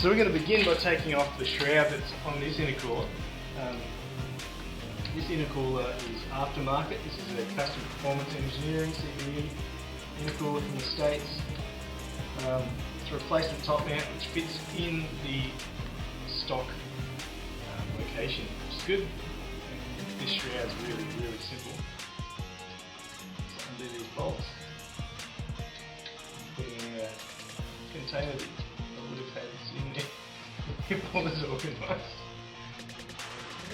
So we're going to begin by taking off the shroud that's on this intercooler. This intercooler is aftermarket. This is a custom performance engineering CPU intercooler from the States. It's a replacement top mount which fits in the stock location, which is good. And this shroud's really simple. So undo these bolts. Putting in a container that I would have had in there if all is organised.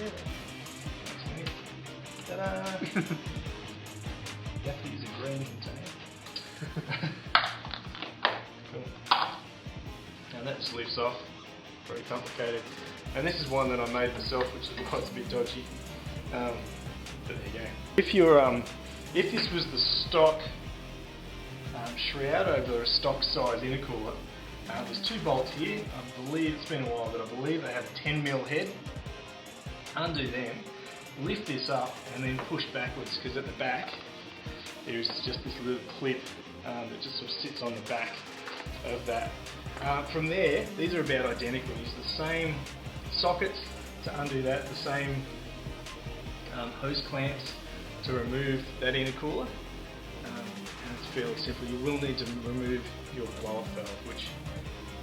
Yeah. Ta-da! You have to use a green container. Cool. Now that just lifts off. Very complicated. And this is one that I made myself, which is why it's a bit dodgy. But there you go. If this was the stock shroud over a stock size intercooler, there's two bolts here. I believe it's been a while, but I believe they have a 10mm head. Undo them, lift this up, and then push backwards, because at the back there's just this little clip that just sort of sits on the back of that. From there, these are about identical. Use the same sockets to undo that, the same hose clamps to remove that intercooler. And it's fairly simple. You will need to remove your blow-off valve, which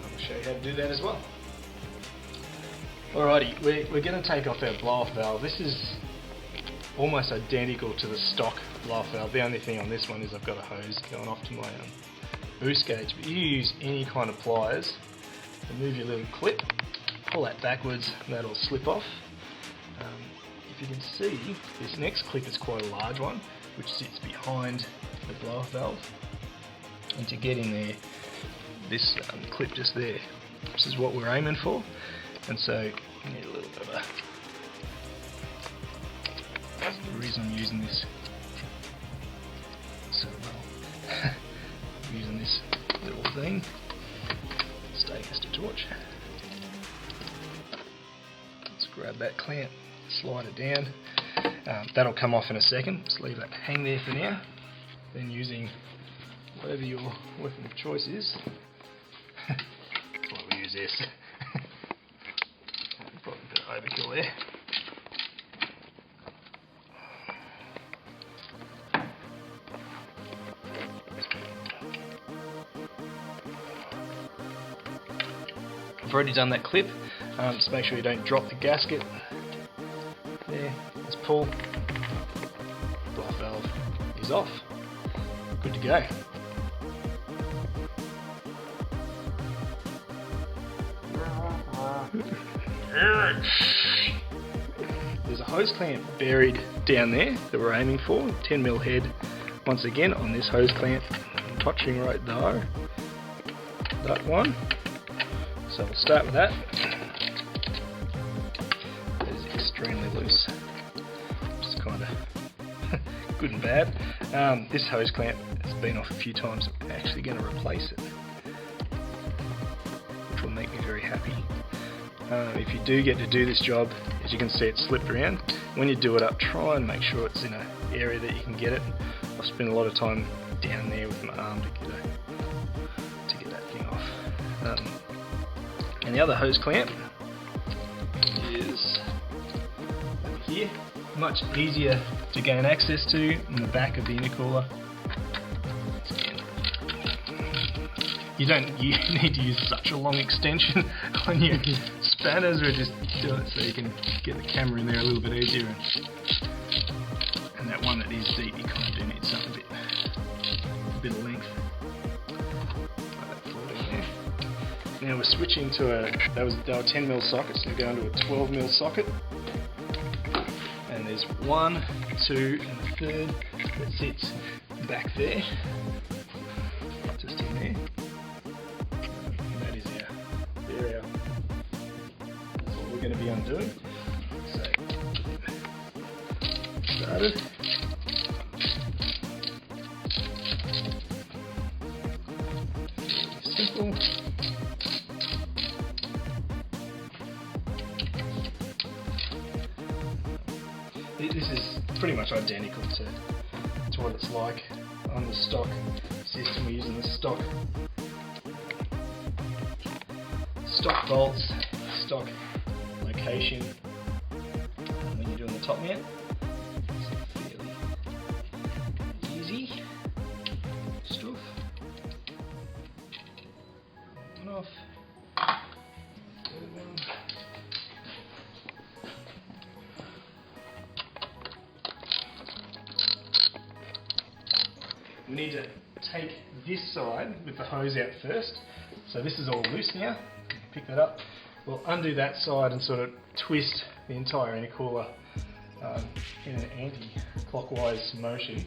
I'll show you how to do that as well. Alrighty, we're going to take off our blow-off valve. This is almost identical to the stock blow-off valve. The only thing on this one is I've got a hose going off to my boost gauge. But you use any kind of pliers, remove your little clip, pull that backwards, and that'll slip off. If you can see, this next clip is quite a large one, which sits behind the blow-off valve. And to get in there, this clip just there, this is what we're aiming for. And so you need a little bit of a... That's the reason I'm using this so well. I'm using this little thing, stay against a torch. Let's grab that clamp, slide it down. That'll come off in a second. Just leave that hang there for now. Then using whatever your weapon of choice is. We'll use this. Probably a bit of overkill there. I've already done that clip. Just make sure you don't drop the gasket. There, let's pull. Blow-off valve is off. Good to go. There's a hose clamp buried down there that we're aiming for. 10mm head once again on this hose clamp, touching right there. That one. So we'll start with that. It is extremely loose. Just kind of good and bad. This hose clamp has been off a few times. I'm actually going to replace it, which will make me very happy. If you do get to do this job, as you can see, it's slipped around. When you do it up, try and make sure it's in an area that you can get it. I've spent a lot of time down there with my arm to get that thing off. And the other hose clamp is over here. Much easier to gain access to in the back of the intercooler. You need to use such a long extension on your spanners, or just do it so you can get the camera in there a little bit easier. And that one that is deep, you kind of do need some a bit of length. Now we're switching to they were 10mm sockets, so we're going to a 12mm socket. And there's 1, 2, and a third that sits back there, just in there. And that is our that's what we're going to be undoing. So, started. Simple. This is pretty much identical to what it's like on the stock system. We're using the stock stock bolts, stock location when you're doing the top mount. It's fairly easy stuff. On off. Third one. We need to take this side with the hose out first. So this is all loose now. Pick that up. We'll undo that side and sort of twist the entire intercooler in an anti-clockwise motion,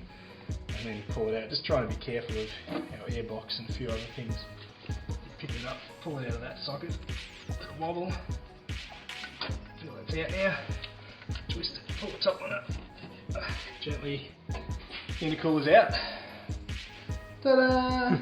and then pull it out. Just trying to be careful of our airbox and a few other things. Pick it up, pull it out of that socket, wobble. Feel that's out now. Twist it, pull the top one up. Gently. Intercooler's out. Ta-da!